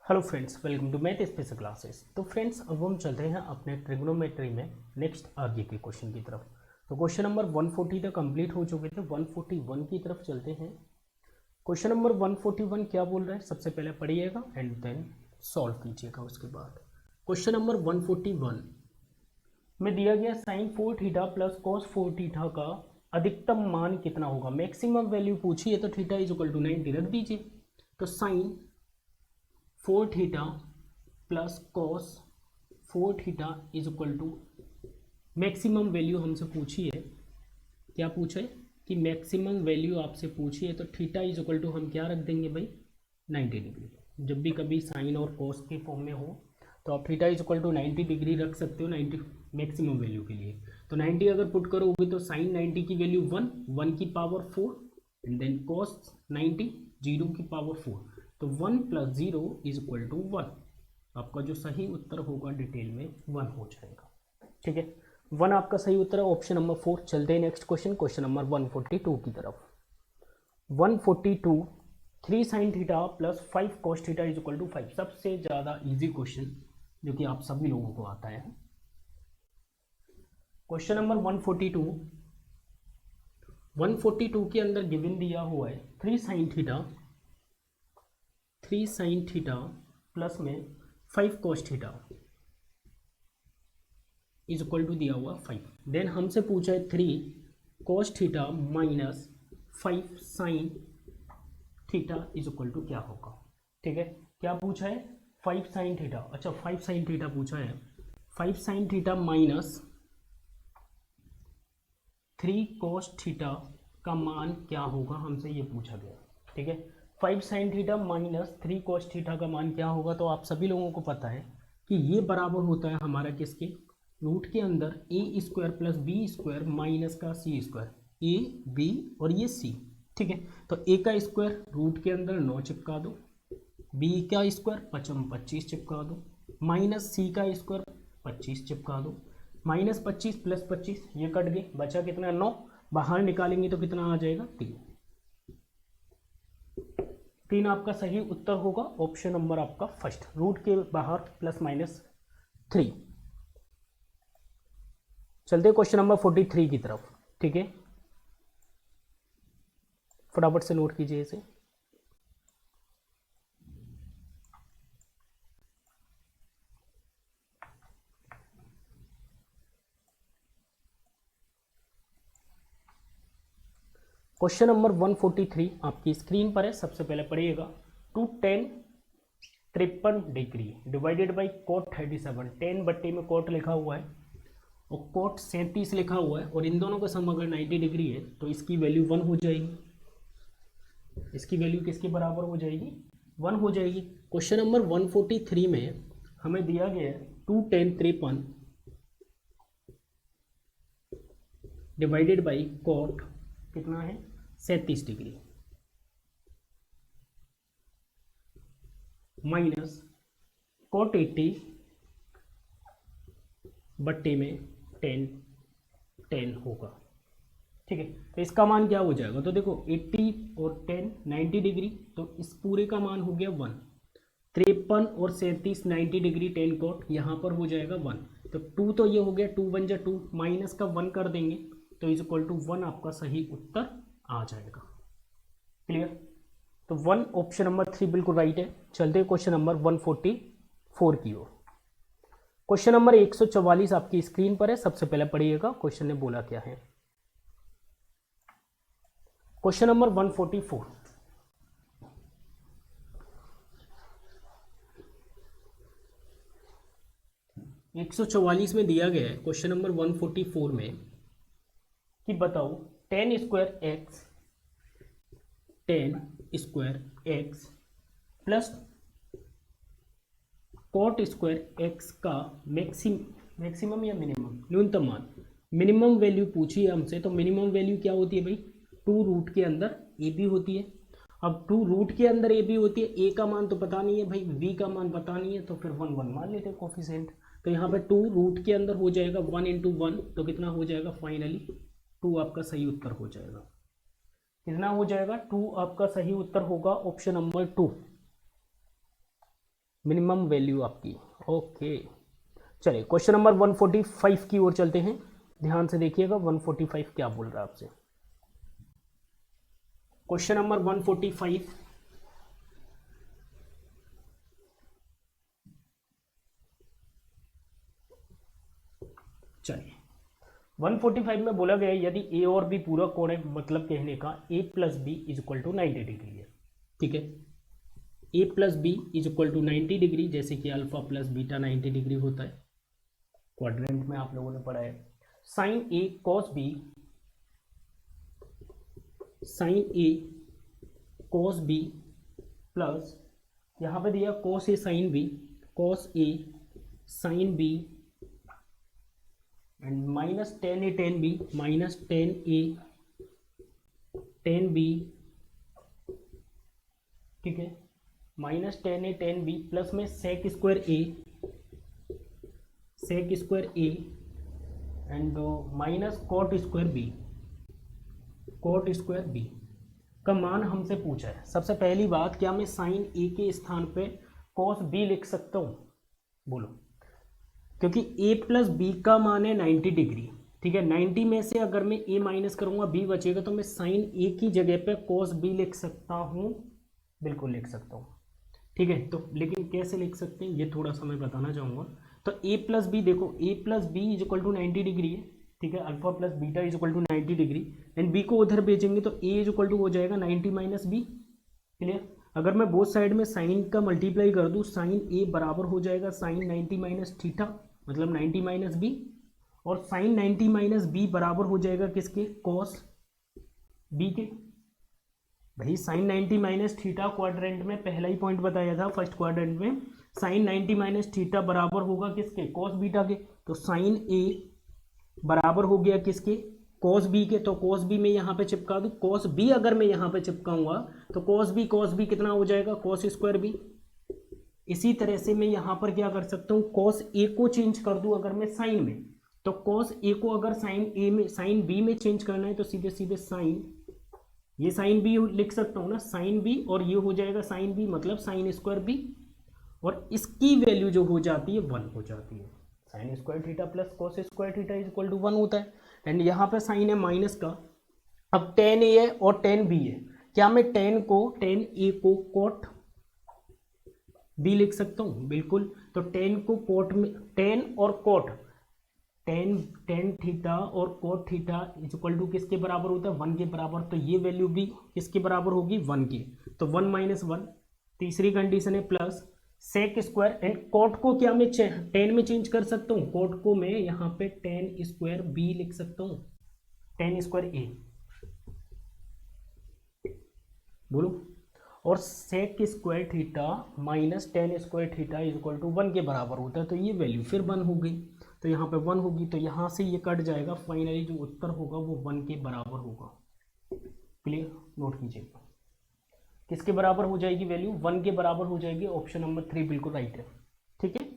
Hello friends, welcome to math special classes. तो friends, अब हम चलते हैं अपने ट्रिग्नोमेट्री में नेक्स्ट आगे के क्वेश्चन की तरफ। तो क्वेश्चन नंबर 140 तक कंप्लीट हो चुके थे, 141 की तरफ चलते हैं। क्वेश्चन नंबर 141 क्या बोल रहा है, सबसे पहले पढ़िएगा एंड देन सॉल्व कीजिएगा। उसके बाद क्वेश्चन नंबर 141 में दिया गया sine 4 theta plus cos 4 theta का अधिकतम मान कितना होगा। मैक्सिमम वैल्यू पूछी है तो थीटा इज इक्वल टू 90 रख दीजिए। तो sine 4 theta plus cos 4 theta is equal to maximum value हमसे पूछी है। क्या पूछा है कि मैक्सिमम वैल्यू आपसे पूछी है, तो थीटा इज इक्वल टू हम क्या रख देंगे भाई, 90 डिग्री। जब भी कभी साइन और कॉस के फॉर्म में हो तो आप theta is equal to 90 degree रख सकते हो 90 मैक्सिमम वैल्यू के लिए। तो 90 अगर पुट करोगे तो साइन 90 की वैल्यू 1 की पावर 4 एंड देन कॉस 90 0 की पावर 4। तो 1 + 0 इज इक्वल टू 1। आपका जो सही उत्तर होगा डिटेल में 1 हो जाएगा। ठीक है, 1 आपका सही उत्तर है, ऑप्शन नंबर 4। चलते हैं नेक्स्ट क्वेश्चन, क्वेश्चन नंबर 142 की तरफ। 142 3 sin theta plus 5 cos theta is equal to 5। सबसे ज़्यादा इजी क्वेश्चन जो कि आप सभी लोगों को आता है। क्वेश्चन नंबर 142 के अंदर गिवन दिया हुआ है 3 sin थीटा प्लस में 5 cos theta is equal to दिया हुआ 5। देन हमसे पूछा है 3 cos theta minus 5 sin theta is equal to क्या होगा। ठीक है, क्या पूछा है, 5 sin थीटा। अच्छा, 5 sin थीटा पूछा है। 5 sin theta minus 3 cos theta का मान क्या होगा, हमसे ये पूछा गया। ठीक है, 5 sin theta minus 3 cos theta का मान क्या होगा। तो आप सभी लोगों को पता है कि ये बराबर होता है हमारा किसके, रूट के अंदर a² प्लस b² माइनस का c²। a b और ये c। ठीक है, तो a का स्क्वायर रूट के अंदर 9 चिपका दो, b का स्क्वायर 25 चिपका दो, माइनस c का स्क्वायर 25 चिपका दो। -25 + 25 ये कट गए, बचा कितना 9। बाहर निकालेंगे तो कितना आ जाएगा 3। 3 आपका सही उत्तर होगा, ऑप्शन नंबर आपका फर्स्ट, रूट के बाहर +-3। चलते क्वेश्चन नंबर 43 की तरफ। ठीक है, फटाफट से नोट कीजिए इसे। क्वेश्चन नंबर 143 आपकी स्क्रीन पर है, सबसे पहले पढ़िएगा। 2tan 53 degree divided by cot 37। 10 बट्टे में cot लिखा हुआ है और cot 37 लिखा हुआ है, और इन दोनों का सम अगर 90 डिग्री है तो इसकी वैल्यू 1 हो जाएगी। इसकी वैल्यू किसके बराबर हो जाएगी, 1 हो जाएगी। क्वेश्चन नंबर 143 में हमें दिया गया है 2tan 53 डिवाइडेड बाई cot कितना है 37 डिग्री माइनस cot 80 बट्टे में 10 होगा। ठीक है, तो इसका मान क्या हो जाएगा, तो देखो 80 और 10 90 डिग्री, तो इस पूरे का मान हो गया 1। 53 और 37 90 डिग्री 10 cot यहाँ पर हो जाएगा 1। तो 2 तो ये हो गया, 2 1 जा 2, माइनस का 1 कर देंगे तो इज इक्वल टू 1 आपका सही उत्तर आ जाएगा। क्लियर, तो 1 ऑप्शन नंबर 3 बिल्कुल राइट है। चलते हैं क्वेश्चन नंबर 144 की ओर। क्वेश्चन नंबर 144 आपकी स्क्रीन पर है, सबसे पहले पढ़िएगा क्वेश्चन ने बोला क्या है। क्वेश्चन नंबर 144, में दिया गया है क्वेश्चन नंबर 144 में कि बताओ tan square x plus cot square x का मैक्सिमम या मिनिमम, न्यूनतम मान। मिनिमम वैल्यू पूछी है हमसे, तो मिनिमम वैल्यू क्या होती है भाई, 2 रूट के अंदर ए बी होती है। अब 2 रूट के अंदर ए बी होती है, ए का मान तो पता नहीं है भाई, बी का मान पता नहीं है, तो फिर 1 1 मान लेते हैं कोफिशिएंट। तो यहाँ पे 2 रूट के अंदर हो जाएगा 1 × 1, तो कितना हो जाएगा फाइनली 2 आपका सही उत्तर हो जाएगा। कितना हो जाएगा, 2 आपका सही उत्तर होगा, ऑप्शन नंबर 2। मिनिमम वैल्यू आपकी। ओके, चलिए क्वेश्चन नंबर 145 की ओर चलते हैं। ध्यान से देखिएगा 145 क्या बोल रहा है आपसे। क्वेश्चन नंबर 145, चलिए 145 में बोला गया है यदि ए और बी पूरक कोण है, मतलब कहने का A plus B is equal to 90 degree है। ठीक है, A plus B is equal to 90 degree, जैसे कि अल्फा प्लस बीटा 90 डिग्री होता है, क्वाड्रेंट में आप लोगों ने पढ़ा है। Sine A cos B, sine A cos B plus यहाँ पे दिया cos A sine B, cos A sine B and minus tan A tan B, minus tan A tan B. ठीक है, minus tan A tan B plus में sec square A, sec square A and minus cot square B, cot square B का मान हमसे पूछा है। सबसे पहली बात, क्या मैं साइन ए के स्थान पे कॉस बी लिख सकता हूँ? बोलो, क्योंकि a प्लस बी का मान है 90 डिग्री। ठीक है, 90 में से अगर मैं a माइनस करूँगा b बचेगा, तो मैं साइन a की जगह पे कॉस b लिख सकता हूँ, बिल्कुल लिख सकता हूँ। ठीक है, तो लेकिन कैसे लिख सकते हैं ये थोड़ा सा मैं बताना चाहूँगा। तो a प्लस बी, देखो a plus B is equal to 90 degree है। ठीक है, alpha plus beta is equal to 90 degree and b को उधर भेजेंगे तो a इज इक्वल टू हो जाएगा 90 माइनस बी। क्लियर? अगर मैं बोथ साइड में साइन का मल्टीप्लाई कर दूँ, साइन a बराबर हो जाएगा साइन 90 माइनस थीटा, मतलब 90 माइनस बी, और साइन 90 माइनस बी बराबर हो जाएगा किसके? कॉस बी के। भाई साइन 90 माइनस थीटा क्वाड्रेंट में पहला ही पॉइंट बताया था, फर्स्ट क्वाड्रेंट में साइन 90 माइनस थीटा बराबर होगा किसके? कॉस बीटा के। तो साइन ए बराबर हो गया किसके? कॉस बी के। तो कॉस बी में यहाँ पे चिपका दूँ, कॉस बी अगर मैं यहाँ पे चिपकाऊंगा तो कॉस बी कितना हो जाएगा? Cos square B. इसी तरह से मैं यहाँ पर क्या कर सकता हूँ, कॉस ए को चेंज कर दूँ अगर मैं साइन में, तो कॉस ए को अगर साइन ए में, साइन बी में चेंज करना है तो सीधे सीधे साइन, ये साइन बी लिख सकता हूँ ना, साइन बी, और ये हो जाएगा साइन बी मतलब साइन स्क्वायर बी, और इसकी वैल्यू जो हो जाती है 1 हो जाती है। Sine square theta plus cos square theta is equal to 1 होता है। एंड यहाँ पे साइन है माइनस का, अब टेन ए है और टेन बी है, क्या मैं टेन ए को कॉट बी लिख सकता हूँ? बिल्कुल। तो टेन को कोट में, टेन और कोट, टेन थीटा और cot theta is equal to किसके बराबर होता है? 1 के बराबर। तो ये वैल्यू भी किसके बराबर होगी? 1 की। तो 1 माइनस 1, तीसरी कंडीशन है plus sec square, and cot को क्या मैं टेन में चेंज कर सकता हूँ? कोट को मैं यहाँ पे टेन स्क्वायर बी लिख सकता हूँ, टेन स्क्वायर ए, बोलो। और sec square theta minus tan square theta is equal to 1 के बराबर होता है, तो ये वैल्यू फिर 1 हो गई, तो यहाँ पे 1 होगी, तो यहाँ से ये कट जाएगा, फाइनली जो उत्तर होगा वो 1 के बराबर होगा। क्लियर? नोट कीजिएगा, किसके बराबर हो जाएगी वैल्यू? 1 के बराबर हो जाएगी। ऑप्शन नंबर 3 बिल्कुल राइट है। ठीक है,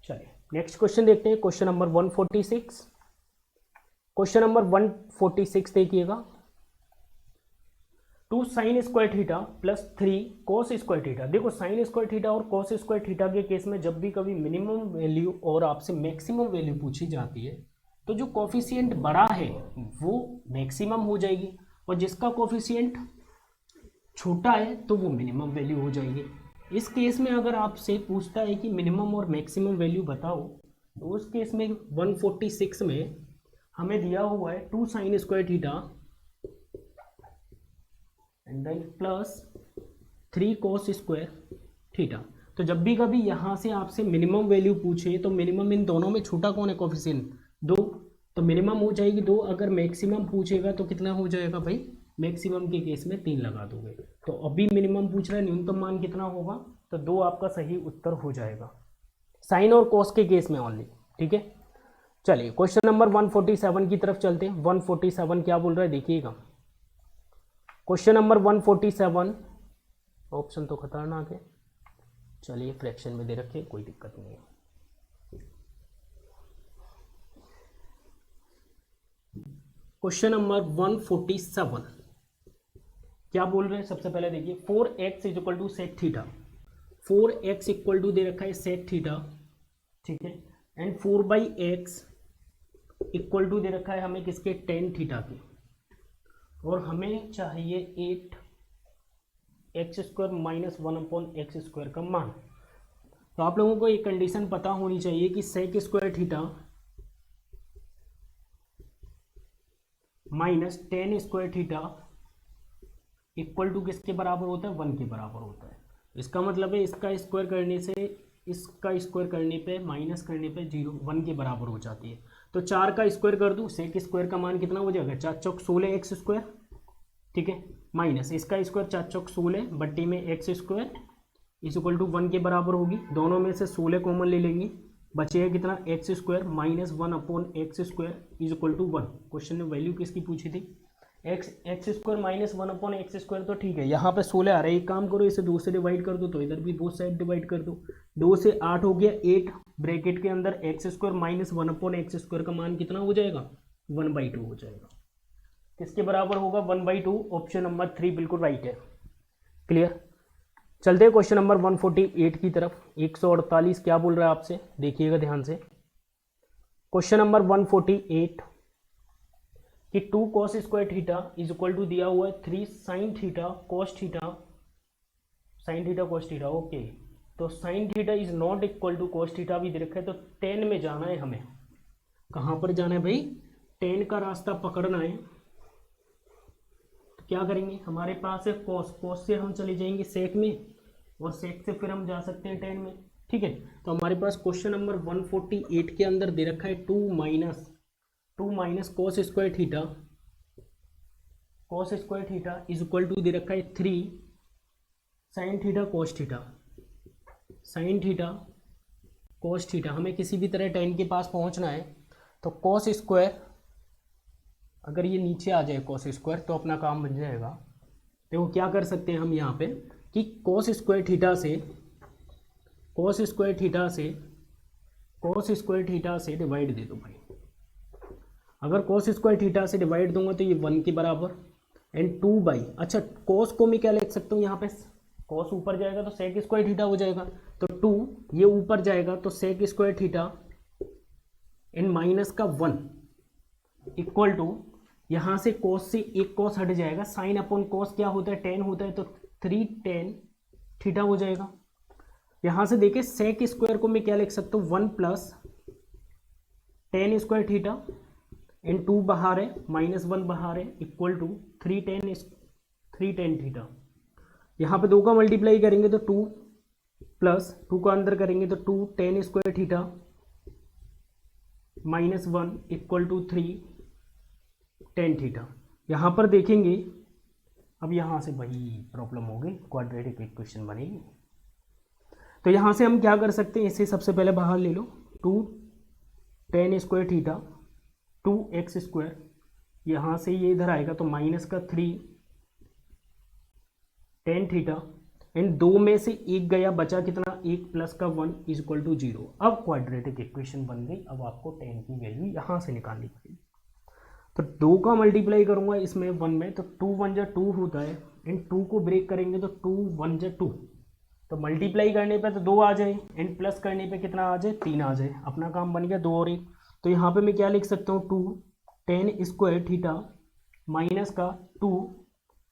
चलिए नेक्स्ट क्वेश्चन देखते हैं, क्वेश्चन नंबर 146। क्वेश्चन नंबर 146 देखिएगा, 2 sine square theta plus 3 cos square theta. देखो साइन स्क्वायर थीटा और कॉस स्क्वायर थीटा के केस में जब भी कभी मिनिमम वैल्यू और आपसे मैक्सिमम वैल्यू पूछी जाती है, तो जो कोफिशिएंट बड़ा है वो मैक्सिमम हो जाएगी, और जिसका कोफिशिएंट छोटा है तो वो मिनिमम वैल्यू हो जाएगी। इस केस में अगर आपसे पूछता है कि मिनिमम और मैक्सिमम वैल्यू बताओ, तो उस केस में 146 में हमें दिया हुआ है 2 sine square theta and then plus 3 cos square theta. तो जब भी कभी यहाँ से आपसे मिनिमम वैल्यू पूछे, तो मिनिमम इन दोनों में छोटा कौन है कोफिशिएंट? 2, तो मिनिमम हो जाएगी 2। अगर मैक्सिमम पूछेगा तो कितना हो जाएगा भाई? मैक्सिमम के केस में 3 लगा दोगे। तो अभी मिनिमम पूछ रहा है, न्यूनतम मान कितना होगा? तो 2 आपका सही उत्तर हो जाएगा, साइन और कॉस के केस में ओनली। ठीक है, चलिए क्वेश्चन नंबर 147 की तरफ चलते हैं। 147 क्या बोल रहा है देखिएगा, क्वेश्चन नंबर 147, ऑप्शन तो खतरनाक है, चलिए फ्रैक्शन में दे रखे, कोई दिक्कत नहीं है। क्वेश्चन नंबर 147 क्या बोल रहे हैं? सबसे पहले देखिए 4x is equal to sec theta, 4x equal to दे रखा है सेक थीटा, ठीक है, एंड 4/x इक्वल टू दे रखा है हमें किसके, टेन थीटा के, और हमें चाहिए 8x² माइनस 1/x² का मान। तो आप लोगों को एक कंडीशन पता होनी चाहिए कि sec square theta minus tan square theta equal to किसके बराबर होता है, 1 के बराबर होता है। इसका मतलब है इसका स्क्वायर करने से इसका स्क्वायर करने पे माइनस करने पे 1 के बराबर हो जाती है। तो 4 का स्क्वायर कर दूं, सेक स्क्वायर का मान कितना हो जाएगा, 4 चौक 16x², ठीक है, माइनस इसका स्क्वायर 4 चौक 16 बट्टी में x² इज इक्वल टू 1 के बराबर होगी। दोनों में से 16 कॉमन ले लेंगे, बचेगा कितना, x² minus 1/x² is equal to 1। Question में वैल्यू किसकी पूछी थी, x² माइनस 1/x², तो ठीक है, यहाँ पे 16 आ रहा है। एक काम करो, इसे 2 से डिवाइड कर दो, तो इधर भी 2 साइड डिवाइड कर दो। 2 से 8 हो गया, 8 ब्रैकेट के अंदर x² माइनस 1/x² का मान कितना हो जाएगा, 1/2 हो जाएगा। किसके बराबर होगा, 1/2। ऑप्शन नंबर 3 बिल्कुल राइट है। क्लियर। चलते हैं क्वेश्चन नंबर 148 की तरफ। 148 क्या बोल रहा है आपसे, देखिएगा ध्यान से। क्वेश्चन नंबर 148 कि 2 cos square theta is equal to दिया हुआ है 3 sin theta cos theta, sin theta cos theta, okay. तो sin theta is not equal to cos theta भी दे रखा है। तो 10 में जाना है हमें, कहाँ पर जाना है भाई, 10 का रास्ता पकड़ना है। तो क्या करेंगे, हमारे पास है cos से हम चले जाएंगे सेक में, और सेक से फिर हम जा सकते हैं 10 में, ठीक है। तो हमारे पास क्वेश्चन नंबर 148 के अंदर दे रखा है 2 minus cos square theta is equal to दे रखा है 3 sin थीटा cos थीटा। हमें किसी भी तरह 10 के पास पहुंचना है। तो cos स्क्वायर, अगर ये नीचे आ जाए cos स्क्वायर तो अपना काम बन जाएगा। देखो क्या कर सकते हैं हम यहाँ पे कि cos स्क्वायर थीटा से डिवाइड दे दो भाई। अगर cos स्क्वायर थीटा से डिवाइड दूंगा तो ये 1 के बराबर, एंड 2 अच्छा cos को मैं क्या लिख सकता हूँ यहाँ पे, cos ऊपर जाएगा तो सेक स्क्वायर थीटा हो जाएगा। तो 2 ये ऊपर जाएगा तो सेक स्क्वायर थीटा इन माइनस का 1 इक्वल टू, यहाँ से cos से एक cos हट जाएगा, साइन अपॉन cos क्या होता है, 10 होता है, तो 3 tan थीटा हो जाएगा। यहाँ से देखिए सेक स्क्वायर को मैं क्या लिख सकता हूँ, 1 plus tan square theta in 2 बाहर है, -1 बाहर है, इक्वल टू 3 tan थीटा। यहाँ पे 2 का मल्टीप्लाई करेंगे तो 2 प्लस 2 का अंदर करेंगे तो 2 tan square theta -1 equal to 3 tan theta. यहाँ पर देखेंगे, अब यहाँ से वही प्रॉब्लम होगी, क्वाड्रेटिक इक्वेशन बनेगी। तो यहाँ से हम क्या कर सकते हैं, इसे सबसे पहले बाहर ले लो, 2 tan स्क्वायर थीटा 2x², यहाँ से ये इधर आएगा तो माइनस का 3 tan थीटा, इन 2 में से एक गया, बचा कितना, 1 प्लस का 1 इज इक्वल टू 0। अब क्वाड्रेटिक इक्वेशन बन गई। अब आपको tan की वैल्यू यहाँ से निकालनी पड़ेगी। तो 2 का मल्टीप्लाई करूँगा इसमें 1 में, तो 2 1 जा 2 होता है, इन 2 को ब्रेक करेंगे तो 2 1 जा 2, तो मल्टीप्लाई करने पे तो 2 आ जाए, एंड प्लस करने पे कितना आ जाए, 3 आ जाए। अपना काम बन गया 2 और 1। तो यहाँ पे मैं क्या लिख सकता हूँ, 2 tan स्क्वायर थीटा माइनस का 2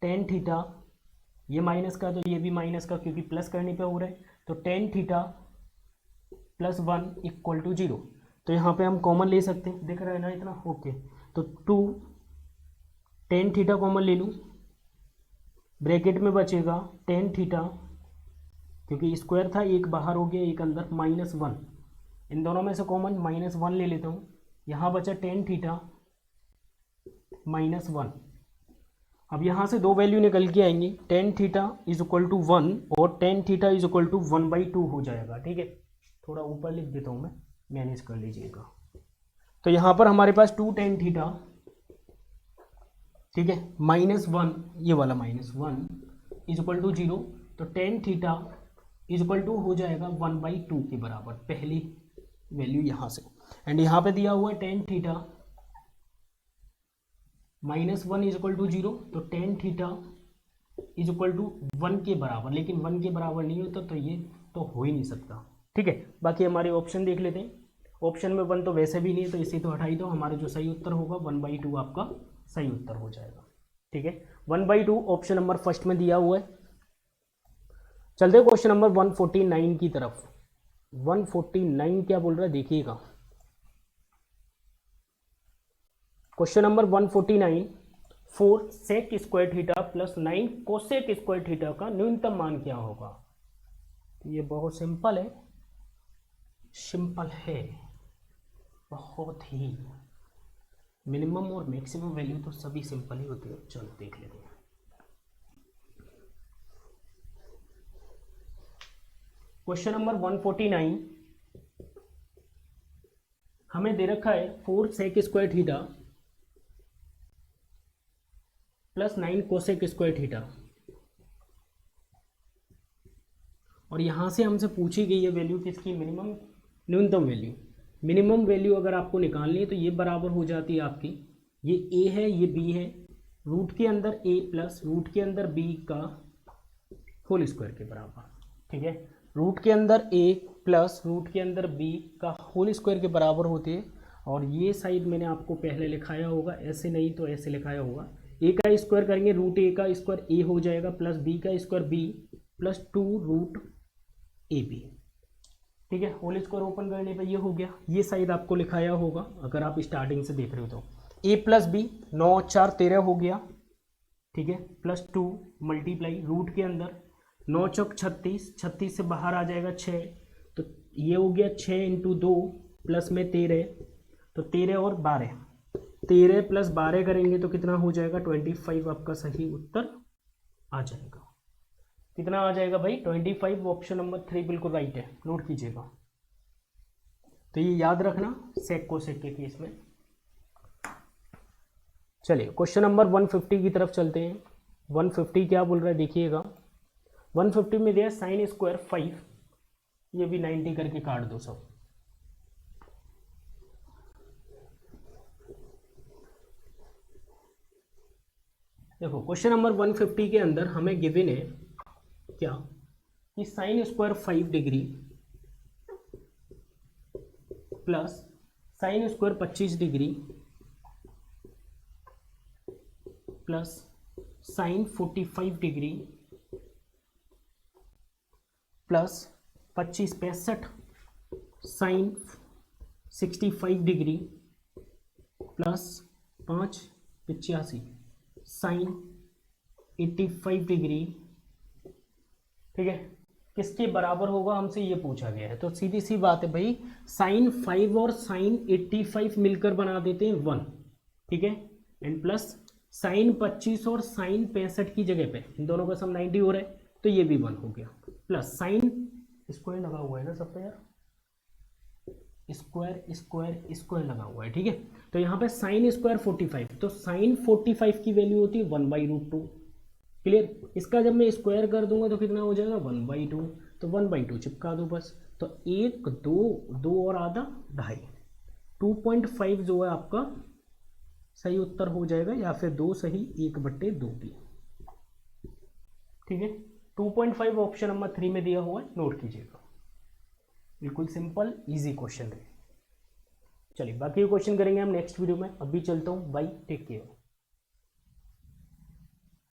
tan थीटा, ये माइनस का तो ये भी माइनस का, क्योंकि प्लस करने पे हो रहा है, तो tan theta plus 1 equal to 0। तो यहाँ पे हम कॉमन ले सकते हैं, दिख रहा है ना इतना, ओके। तो 2 tan थीटा कॉमन ले लूँ, ब्रैकेट में बचेगा tan थीटा, क्योंकि स्क्वायर था, एक बाहर हो गया एक अंदर, -1, इन दोनों में से कॉमन -1 ले लेता हूँ। यहाँ बचा tan थीटा -1। अब यहाँ से 2 वैल्यू निकल के आएंगी, tan theta is equal to 1 और tan theta is equal to 1/2 हो जाएगा, ठीक है। थोड़ा ऊपर लिख देता हूँ मैं, मैनेज कर लीजिएगा। तो यहाँ पर हमारे पास 2 tan थीटा, ठीक है, -1, ये वाला -1 इज इक्वल टू 0, तो tan theta is equal to हो जाएगा 1/2 के बराबर, पहली वैल्यू यहाँ से। एंड यहाँ पे दिया हुआ है tan theta -1 is equal to 0, तो tan theta is equal to 1 के बराबर, लेकिन 1 के बराबर नहीं होता, तो ये तो हो ही नहीं सकता। ठीक है, बाकी हमारे ऑप्शन देख लेते हैं। ऑप्शन में 1 तो वैसे भी नहीं है, तो इसे तो हटा ही दो। हमारा जो सही उत्तर होगा 1/2 आपका सही उत्तर हो जाएगा। ठीक है, 1/2 ऑप्शन नंबर फर्स्ट में दिया हुआ है। चलते हैं क्वेश्चन नंबर 149 की तरफ। 149 क्या बोल रहा है देखिएगा। Question number 149, 4 sec square theta plus 9 cosec square theta का न्यूनतम मान क्या होगा। ये बहुत सिंपल है, सिंपल है बहुत ही। मिनिमम और मैक्सिमम वैल्यू तो सभी सिंपल ही होती है। चलो देख लेते हैं। क्वेश्चन नंबर 149 हमें दे रखा है 4 sec square theta plus 9 cosec square theta, और यहां से हमसे पूछी गई है वैल्यू किसकी, मिनिमम न्यूनतम वैल्यू। मिनिमम वैल्यू अगर आपको निकालनी है तो ये बराबर हो जाती है आपकी, ये a है ये b है, रूट के अंदर a प्लस रूट के अंदर b का होल स्क्वायर के बराबर। ठीक है, रूट के अंदर a प्लस रूट के अंदर b का होल स्क्वायर के बराबर होती है। और ये साइड मैंने आपको पहले लिखाया होगा, ऐसे नहीं तो ऐसे लिखाया होगा। a का स्क्वायर करेंगे रूट a का स्क्वायर a हो जाएगा, प्लस b का square b plus 2 root A B. ठीक है, होल स्क्वायर ओपन करने पे ये हो गया। ये साइड आपको लिखाया होगा अगर आप स्टार्टिंग से देख रहे हो तो a प्लस बी 9 4 13 हो गया। ठीक है, प्लस 2 मल्टीप्लाई रूट के अंदर 9 चौक 36, 36 से बाहर आ जाएगा 6, तो ये हो गया 6 इंटू 2 प्लस में 13, तो 13 और 12, 13 प्लस 12 करेंगे तो कितना हो जाएगा 25। आपका सही उत्तर आ जाएगा। कितना आ जाएगा भाई 25। ऑप्शन नंबर 3 बिल्कुल राइट है, नोट कीजिएगा। तो ये याद रखना सेक को सेक के केस में। चलिए क्वेश्चन नंबर 150 की तरफ चलते हैं। 150 क्या बोल रहा है देखिएगा। 150 में दिया साइन स्क्वायर 5, ये भी 90 करके काट दो सब। देखो क्वेश्चन नंबर 150 के अंदर हमें गिवन है क्या कि sine square 5 degree plus sine square 25 degree plus sine 45 degree plus 25 65 sine 65 degree plus 5 85 sine 85 degree. ठीक है, किसके बराबर होगा हमसे ये पूछा गया है। तो सीधी सी बात है भाई, साइन 5 और साइन 85 मिलकर बना देते हैं 1। ठीक है, एंड प्लस साइन 25 और साइन 65 की जगह पे इन दोनों का सम 90 हो रहा है, तो ये भी 1 हो गया। प्लस साइन स्क्वायर लगा हुआ है ना सब पे यार, स्क्वायर स्क्वायर स्क्वायर लगा हुआ है। ठीक है, तो यहाँ पे साइन स्क्वायर 45, तो साइन 45 की वैल्यू होती है 1/√2। क्लियर, इसका जब मैं स्क्वायर कर दूंगा तो कितना हो जाएगा 1/2, तो 1/2 चिपका दो बस। तो 1 2 2 और आधा 2.5, 2.5 जो है आपका सही उत्तर हो जाएगा, या फिर 2 सही 1/2 की। ठीक है, 2.5 ऑप्शन नंबर 3 में दिया हुआ है, नोट कीजिएगा। बिल्कुल सिंपल इजी क्वेश्चन है। चलिए बाकी क्वेश्चन करेंगे हम नेक्स्ट वीडियो में। अभी चलता हूँ, बाय, टेक केयर।